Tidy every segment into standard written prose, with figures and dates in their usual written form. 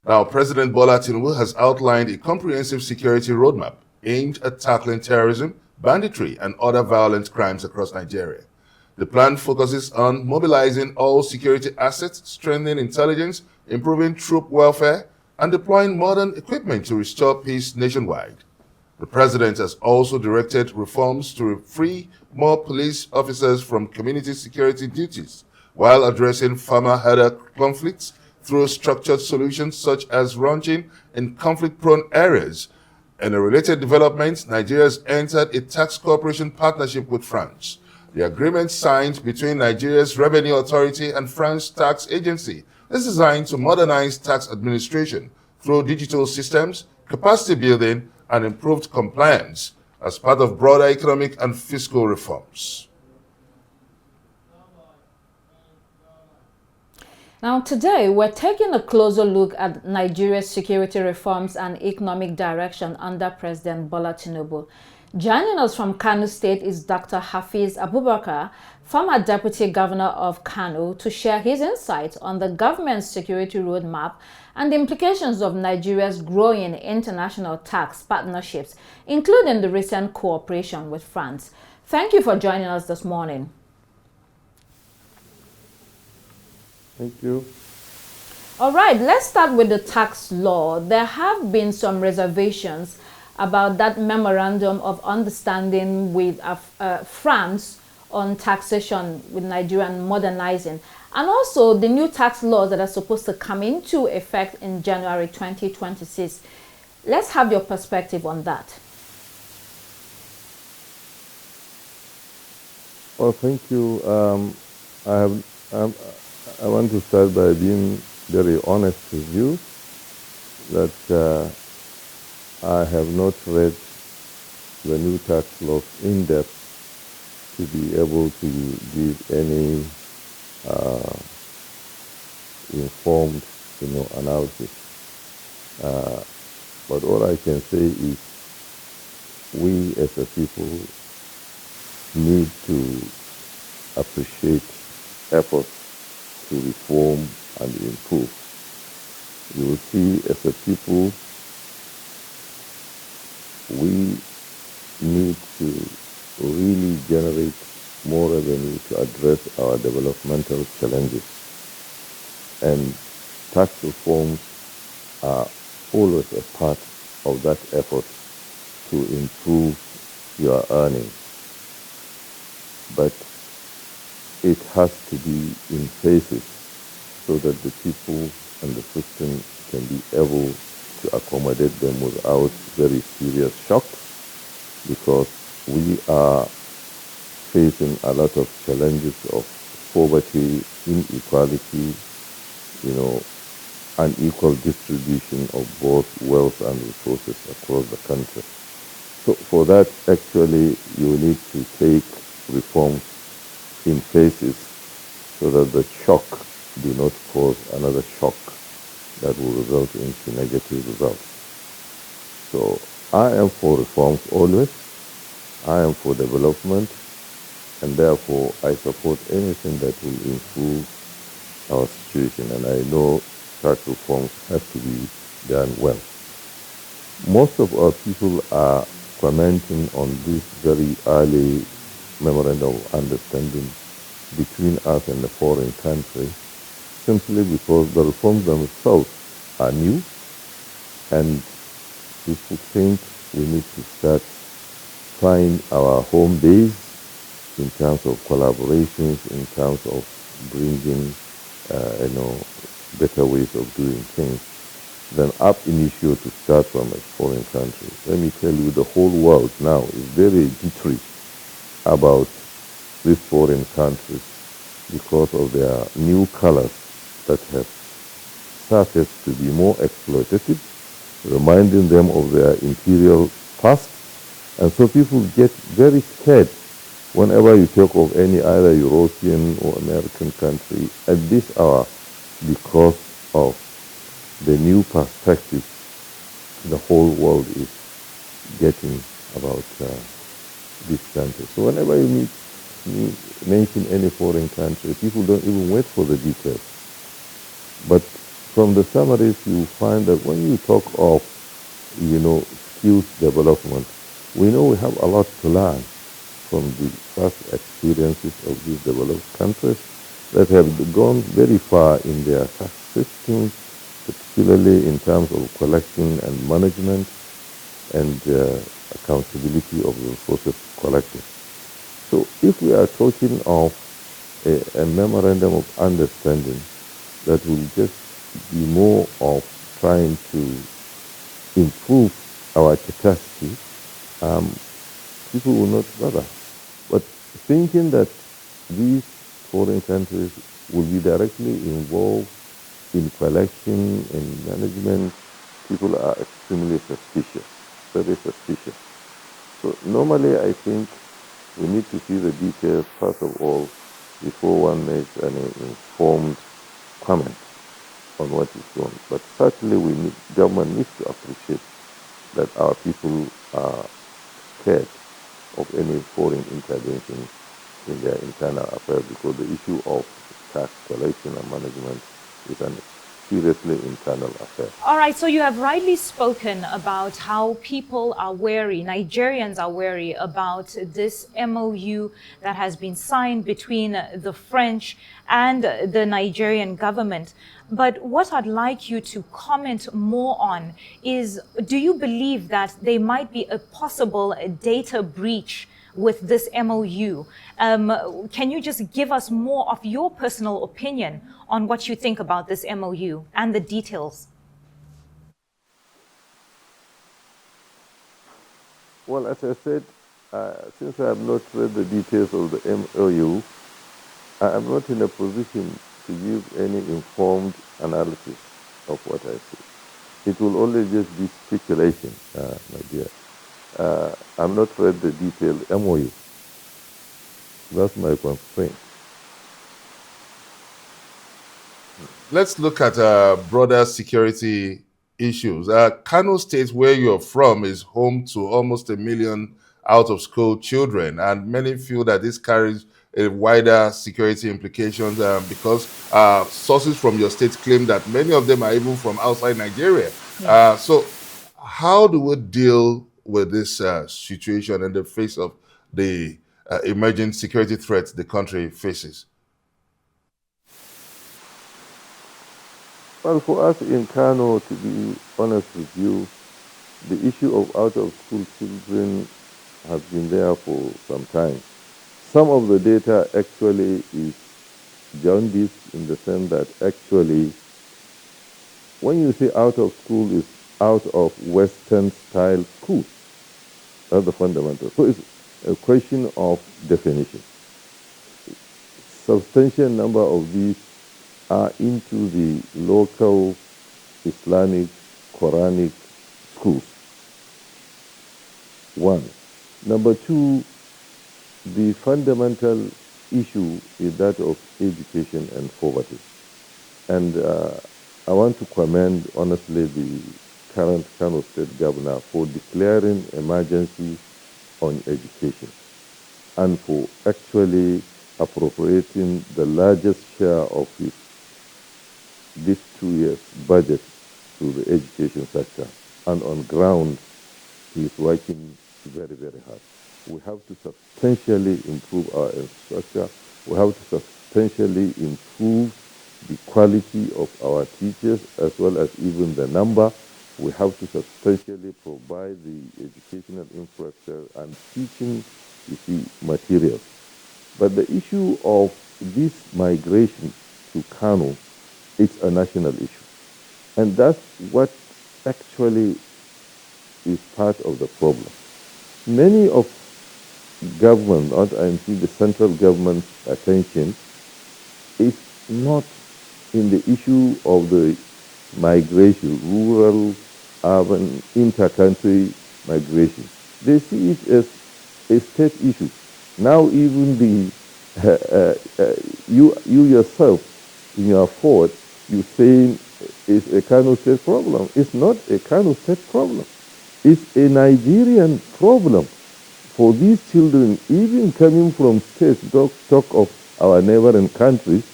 Now, President Bola Tinubu has outlined a comprehensive security roadmap aimed at tackling terrorism, banditry, and other violent crimes across Nigeria. The plan focuses on mobilizing all security assets, strengthening intelligence, improving troop welfare, and deploying modern equipment to restore peace nationwide. The president has also directed reforms to free more police officers from community security duties, while addressing farmer-herder conflicts through structured solutions such as ranching in conflict-prone areas. In a related development, Nigeria has entered a tax cooperation partnership with France. The agreement signed between Nigeria's Revenue Authority and France Tax Agency is designed to modernize tax administration through digital systems, capacity building, and improved compliance as part of broader economic and fiscal reforms. Now today, we're taking a closer look at Nigeria's security reforms and economic direction under President Bola Tinubu. Joining us from Kano State is Dr. Hafiz Abubakar, former Deputy Governor of Kano, to share his insights on the government's security roadmap and the implications of Nigeria's growing international tax partnerships, including the recent cooperation with France. Thank you for joining us this morning. Thank you. All right, let's start with the tax law. There have been some reservations about that memorandum of understanding with France on taxation with Nigeria and modernizing, and also the new tax laws that are supposed to come into effect in January 2026. Let's have your perspective on that. Well, thank you. I want to start by being very honest with you that I have not read the new tax laws in depth to be able to give any informed, analysis. But all I can say is we as a people need to appreciate efforts to reform and improve. You will see as a people, we need to really generate more revenue to address our developmental challenges. And tax reforms are always a part of that effort to improve your earnings. But it has to be in phases so that the people and the system can be able to accommodate them without very serious shocks, because we are facing a lot of challenges of poverty, inequality, unequal distribution of both wealth and resources across the country. So for that, actually, you need to take reforms in phases so that the shock do not cause another shock that will result into negative results. So I am for reforms always. I am for development, and therefore I support anything that will improve our situation. And I know tax reforms have to be done well. Most of our people are commenting on this very early memorandum of understanding between us and the foreign country, simply because the reforms themselves are new, and people think we need to start find our home base in terms of collaborations, in terms of bringing, better ways of doing things than ab initio to start from a foreign country. Let me tell you, the whole world now is very jittery about these foreign countries because of their new colors that have started to be more exploitative, reminding them of their imperial past. And so people get very scared whenever you talk of any either European or American country at this hour, because of the new perspective the whole world is getting about this country. So whenever you mention any foreign country, people don't even wait for the details. But from the summaries, you find that when you talk of, skills development, we know we have a lot to learn from the past experiences of these developed countries that have gone very far in their tax systems, particularly in terms of collection and management and accountability of the resources collected. So if we are talking of a memorandum of understanding that will just be more of trying to improve our capacity, people will not bother. But thinking that these foreign countries will be directly involved in collection and management, people are extremely suspicious, very suspicious. So normally I think we need to see the details first of all before one makes an informed comment on what is done. But certainly government needs to appreciate that our people are scared of any foreign intervention in their internal affairs, because the issue of tax collection and management is a seriously internal affair. All right, so you have rightly spoken about how people are wary, Nigerians are wary about this MOU that has been signed between the French and the Nigerian government. But what I'd like you to comment more on is, do you believe that there might be a possible data breach with this MOU? Can you just give us more of your personal opinion on what you think about this MOU and the details? Well, as I said, since I have not read the details of the MOU, I am not in a position to give any informed analysis of what I see. It will only just be speculation, my dear. I've not read the detailed MOU. That's my constraint. Let's look at broader security issues. Kano State, where you're from, is home to almost 1 million out-of-school children, and many feel that this carries a wider security implications because sources from your state claim that many of them are even from outside Nigeria. Yeah. So how do we deal with this situation in the face of the emerging security threats the country faces? Well, for us in Kano, to be honest with you, the issue of out-of-school children has been there for some time. Some of the data actually is jaundiced in the sense that actually, when you say out of school, is out of Western-style schools. That's the fundamental. So it's a question of definition. Substantial number of these are into the local Islamic, Quranic schools. One. Number two, the fundamental issue is that of education and poverty. And I want to commend, honestly, the current Kano State Governor for declaring emergency on education and for actually appropriating the largest share of this 2 years budget to the education sector. And on ground, he is working very, very hard. We have to substantially improve our infrastructure. We have to substantially improve the quality of our teachers as well as even the number. We have to substantially provide the educational infrastructure and teaching, materials. But the issue of this migration to Kano, it's a national issue. And that's what actually is part of the problem. Many of government, not IMC, the central government's attention is not in the issue of the migration, rural, urban, inter-country migration. They see it as a state issue. Now even you yourself, in your thought, you saying it's a Kano State problem. It's not a Kano State problem. It's a Nigerian problem. For these children, even coming from states, talk of our neighboring countries,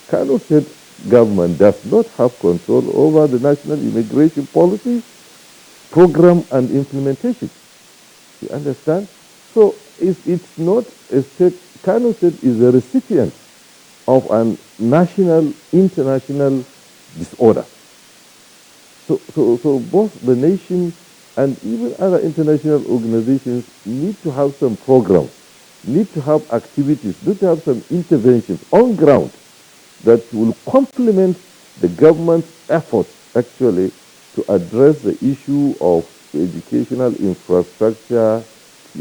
Kano State government does not have control over the national immigration policy, program, and implementation. You understand? So it's not a state. Kano State is a recipient of a national, international disorder. So both the nation and even other international organizations need to have some programs, need to have activities, need to have some interventions on ground that will complement the government's efforts actually to address the issue of educational infrastructure,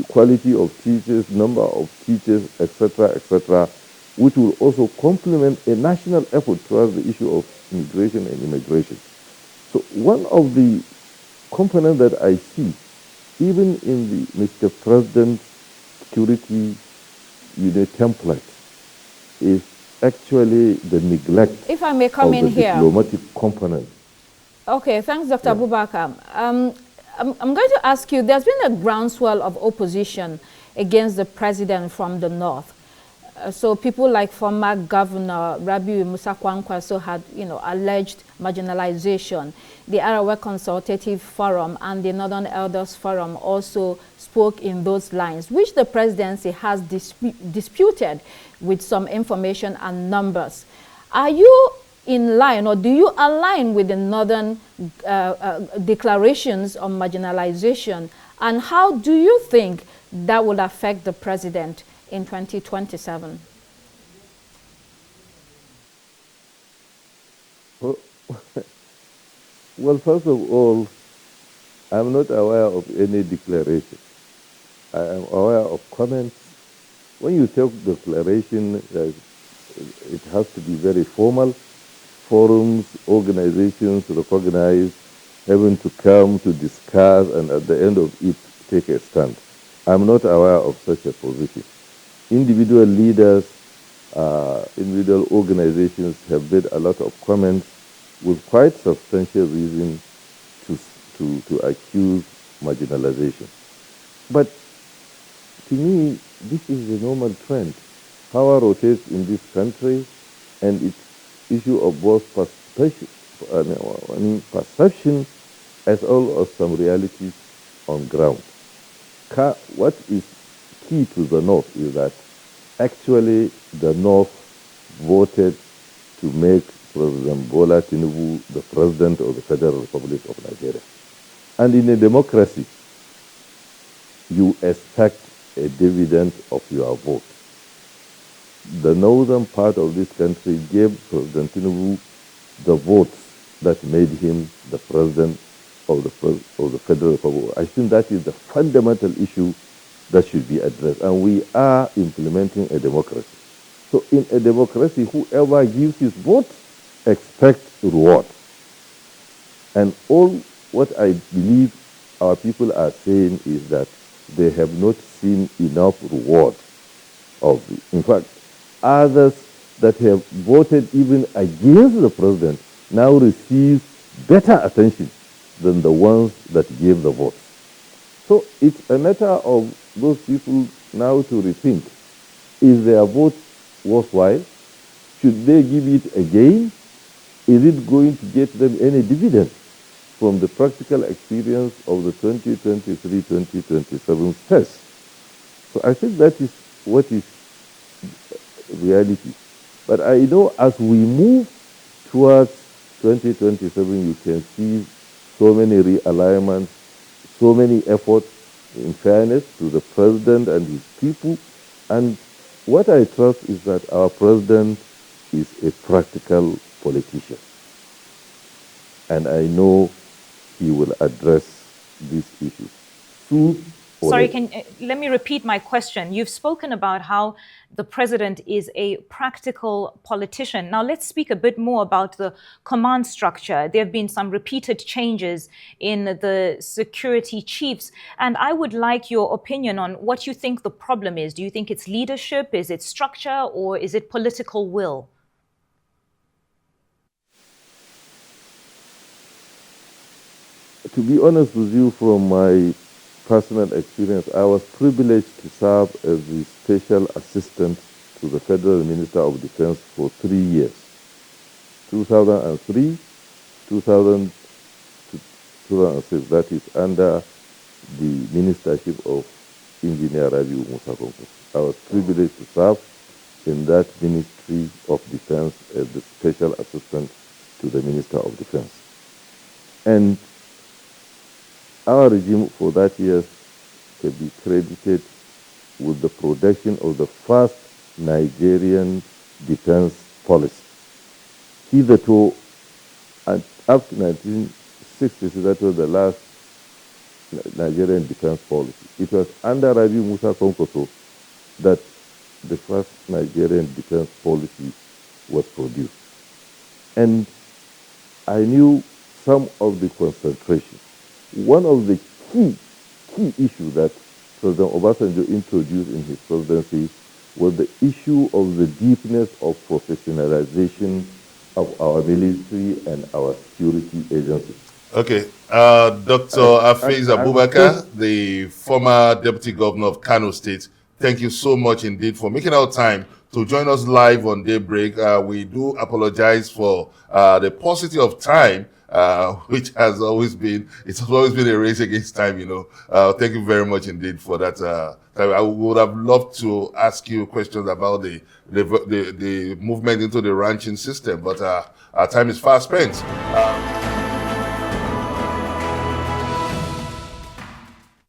quality of teachers, number of teachers, etc., which will also complement a national effort towards the issue of immigration and immigration. So one of the components that I see, even in the Mr. President's security template, is actually the neglect If I may come in of the here. diplomatic component. Okay, thanks, Dr. Abubakar. I'm going to ask you, there's been a groundswell of opposition against the president from the north. So people like former Governor Rabiu Musa Kwankwaso had, alleged marginalization. The Arawa Consultative Forum and the Northern Elders Forum also spoke in those lines, which the presidency has disputed with some information and numbers. Are you in line, or do you align with the northern declarations on marginalization, and how do you think that will affect the president in 2027? Well, first of all, I'm not aware of any declaration. I am aware of comments. When you take declaration, it has to be very formal. Forums, organizations recognize having to come to discuss and at the end of it take a stand. I'm not aware of such a position. Individual leaders, individual organizations have made a lot of comments with quite substantial reason to accuse marginalization. But to me, this is the normal trend. Power rotates in this country, and it's issue of both perception as well as some realities on ground. What is key to the North is that actually the North voted to make President Bola Tinubu the President of the Federal Republic of Nigeria. And in a democracy, you expect a dividend of your vote. The northern part of this country gave President Tinubu the votes that made him the President of the Federal Republic. I think that is the fundamental issue that should be addressed. And we are implementing a democracy. So in a democracy, whoever gives his vote expects reward. And all what I believe our people are saying is that they have not seen enough reward of it. In fact, others that have voted even against the president now receive better attention than the ones that gave the vote. So it's a matter of those people now to rethink. Is their vote worthwhile? Should they give it again? Is it going to get them any dividend from the practical experience of the 2023-2027 test? So I think that is what is reality. But I know as we move towards 2027, you can see so many realignments, so many efforts in fairness to the president and his people. And what I trust is that our president is a practical politician. And I know he will address these issues. Sorry, let me repeat my question. You've spoken about how the president is a practical politician. Now let's speak a bit more about the command structure. There have been some repeated changes in the security chiefs, and I would like your opinion on what you think the problem is. Do you think it's leadership, is it structure, or is it political will? To be honest with you, from my personal experience, I was privileged to serve as the special assistant to the Federal Minister of Defense for 3 years. 2003, 2000 to 2006. That is under the ministership of Engineer Rabiu Musa Konko. I was privileged to serve in that Ministry of Defense as the Special Assistant to the Minister of Defense. And our regime for that year can be credited with the production of the first Nigerian defense policy. Hitherto, after 1960, that was the last Nigerian defense policy. It was under Rabi Musa Konkoso that the first Nigerian defense policy was produced. And I knew some of the concentration. One of the key issues that President Obasanjo introduced in his presidency was the issue of the deepness of professionalization of our military and our security agencies. Okay, Dr. Hafiz Abubakar, the former Deputy Governor of Kano State, thank you so much indeed for making our time to join us live on Daybreak. We do apologize for the paucity of time, which has always been, it's always been a race against time, you know. Thank you very much indeed for that. I would have loved to ask you questions about the movement into the ranching system, but our time is fast spent.